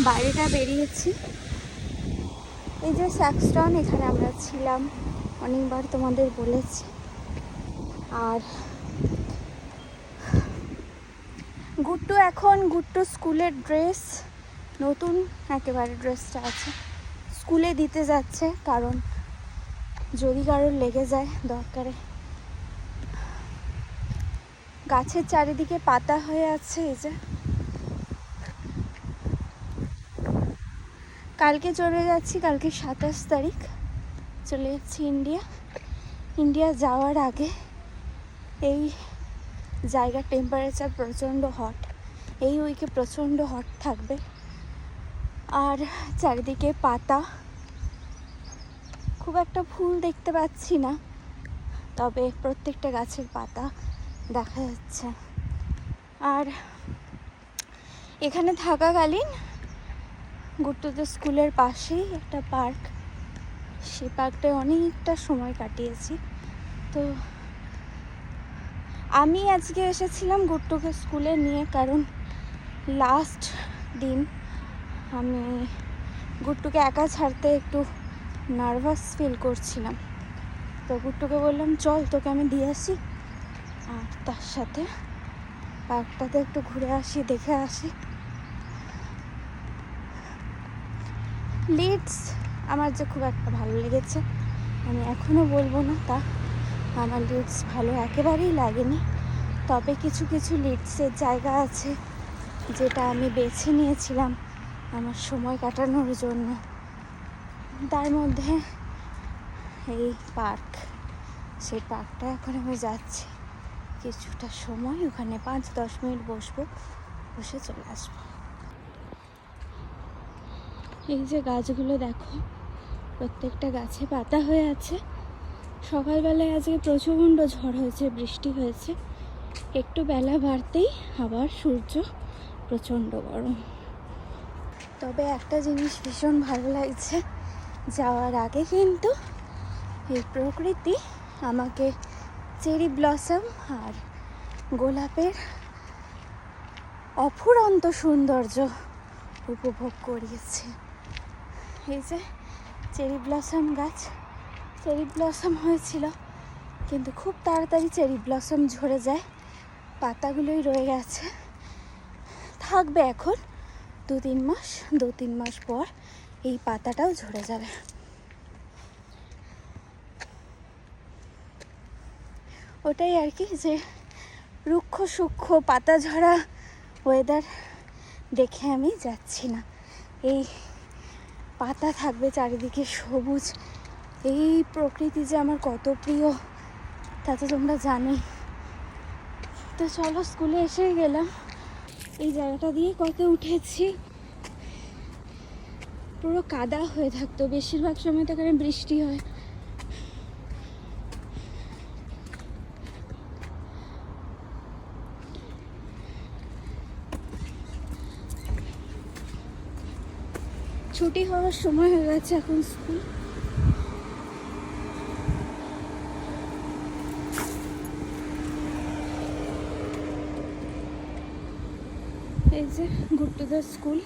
বাইরেটা বেরিয়েছি। এই যে স্যাক্সটন, এখানে আমরা ছিলাম, অনেকবার তোমাদের বলেছি। আর গুট্টু স্কুলের ড্রেস নতুন একেবারে ড্রেসটা আছে, স্কুলে দিতে যাচ্ছে, কারণ যদি কারোর লেগে যায় দরকারে। গাছের চারিদিকে পাতা হয়ে আছে। এই যে কালকে চলে যাচ্ছি, কালকে 27 তারিখ চলে যাচ্ছি ইন্ডিয়া যাওয়ার আগে এই জায়গার টেম্পারেচার প্রচণ্ড হট, এই উইকে প্রচণ্ড হট থাকবে। আর চারিদিকে পাতা, খুব একটা ফুল দেখতে পাচ্ছি না, তবে প্রত্যেকটা গাছের পাতা দেখা যাচ্ছে। আর এখানে থাকাকালীন গুট্টুদের স্কুলের পাশেই একটা পার্ক, সেই পার্কটায় অনেকটা সময় কাটিয়েছি। তো আমি আজকে এসেছিলাম গুট্টুকে স্কুলে নিয়ে, কারণ লাস্ট দিন আমি গুট্টুকে একা ছাড়তে একটু নার্ভাস ফিল করছিলাম। তো গুট্টুকে বললাম চল তোকে আমি দিয়ে আসি, আর তার সাথে পার্কটাতে একটু ঘুরে আসি, দেখে আসি। লিডস আমার যে খুব একটা ভালো লেগেছে, আমি এখনও বলবো না তা আমার লিডস ভালো একেবারেই লাগেনি। তবে কিছু কিছু লিডসের জায়গা আছে যেটা আমি বেছে নিয়েছিলাম আমার সময় কাটানোর জন্য। তার মধ্যে এই পার্ক, সেই পার্কটা এখন আমি যাচ্ছি, কিছুটা সময় ওখানে 5-10 মিনিট বসবো, বসে চলে আসবো। এই যে গাছগুলো দেখো, প্রত্যেকটা গাছে পাতা হয়ে আছে। সকালবেলায় আজকে প্রচণ্ড ঝড় হয়েছে, বৃষ্টি হয়েছে, একটু বেলা বাড়তেই আবার সূর্য প্রচণ্ড গরম। তবে একটা জিনিস ভীষণ ভালো লাগছে, যাওয়ার আগে কিন্তু এই প্রকৃতি আমাকে চেরি ব্লসম আর গোলাপের অফুরন্ত সৌন্দর্য উপভোগ করিয়েছে। এই যে চেরি ব্লসম গাছ, চেরি ব্লসম হয়েছিল, কিন্তু খুব তাড়াতাড়ি চেরি ব্লসম ঝরে যায়, পাতাগুলোই রয়ে গেছে। থাকবে এখন 2-3 মাস পর এই পাতাটাও ঝরে যাবে। ওটাই আর কি, যে রুক্ষ সূক্ষ্ম পাতা ঝরা ওয়েদার দেখে আমি যাচ্ছি না। এই পাতা থাকবে চারিদিকে, সবুজ, এই প্রকৃতি যে আমার কত প্রিয় তা তো তোমরা জানোই। তো চলো, স্কুলে এসে গেলাম। এই জায়গাটা দিয়ে কত উঠেছি, পুরো কাদা হয়ে থাকতো, বেশিরভাগ সময় তো এখানে বৃষ্টি হয়। ছুটি হওয়ার সময় হয়ে গেছে এখন স্কুল। এই যে গুট্টুদের স্কুল,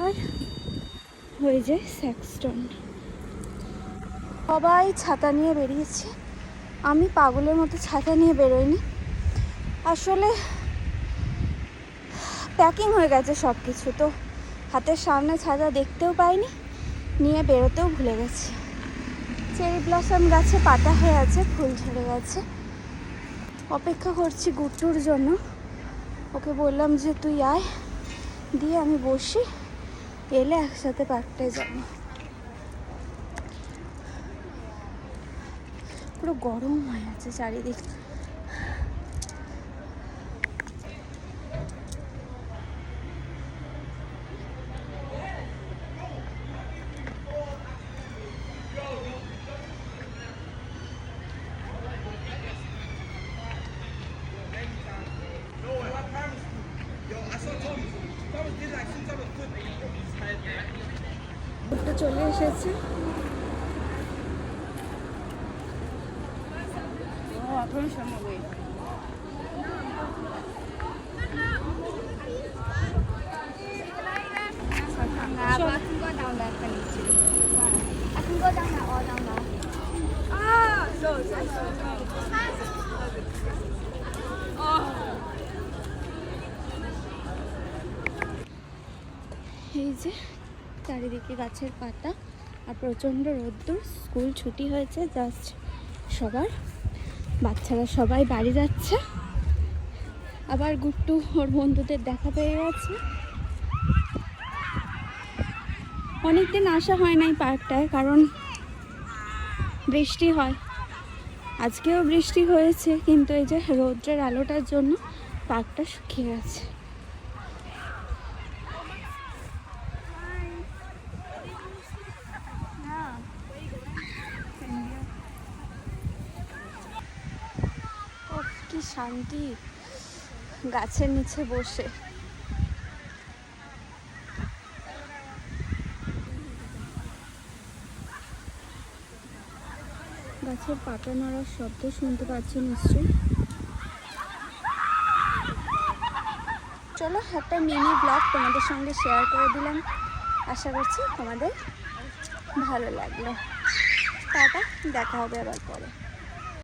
আর হয়ে যায় স্যাক্সটন। সবাই ছাতা নিয়ে বেরিয়েছে, আমি পাগলের মতো ছাতা নিয়ে বেরোইনি। আসলে প্যাকিং হয়ে গেছে সব কিছু, তো হাতের সামনে ছাতা দেখতেও পাইনি, নিয়ে বেরোতেও ভুলে গেছি। চেরি ব্লসম গাছে পাতা হয়ে আছে, ফুল ঝরে গেছে। অপেক্ষা করছি গুট্টুর জন্য, ওকে বললাম যে তুই আয়, দিয়ে আমি বসি, এলে একসাথে পার্কটায় যাবো। পুরো গরম হয়ে আছে চারিদিক। চলে এসেছে, আমরা একটা নিচ্ছি। এখন গো দাও না, ও দাও না। এই যে চারিদিকে গাছের পাতা আর প্রচণ্ড রোদ্দুর। স্কুল ছুটি হয়েছে জাস্ট সবার, বাচ্চারা সবাই বাড়ি যাচ্ছে। আবার গুট্টু ওর বন্ধুদের দেখা পেয়ে গেছে। অনেকদিন আসা হয় নাই পার্কটায়, কারণ বৃষ্টি হয়। আজকেও বৃষ্টি হয়েছে, কিন্তু এই যে রৌদ্রের আলোটার জন্য পার্কটা শুকিয়ে গেছে। ওহ, কি শান্তি গাছের নিচে বসে। গাছের পাতা নড়ার শব্দ শুনতে পাচ্ছি নিশ্চয়ই। চলো একটা মিনি ব্লগ তোমাদের সঙ্গে শেয়ার করে দিলাম, আশা করছি তোমাদের ভালো লাগলো। টাটা, দেখা হবে আবার পরে।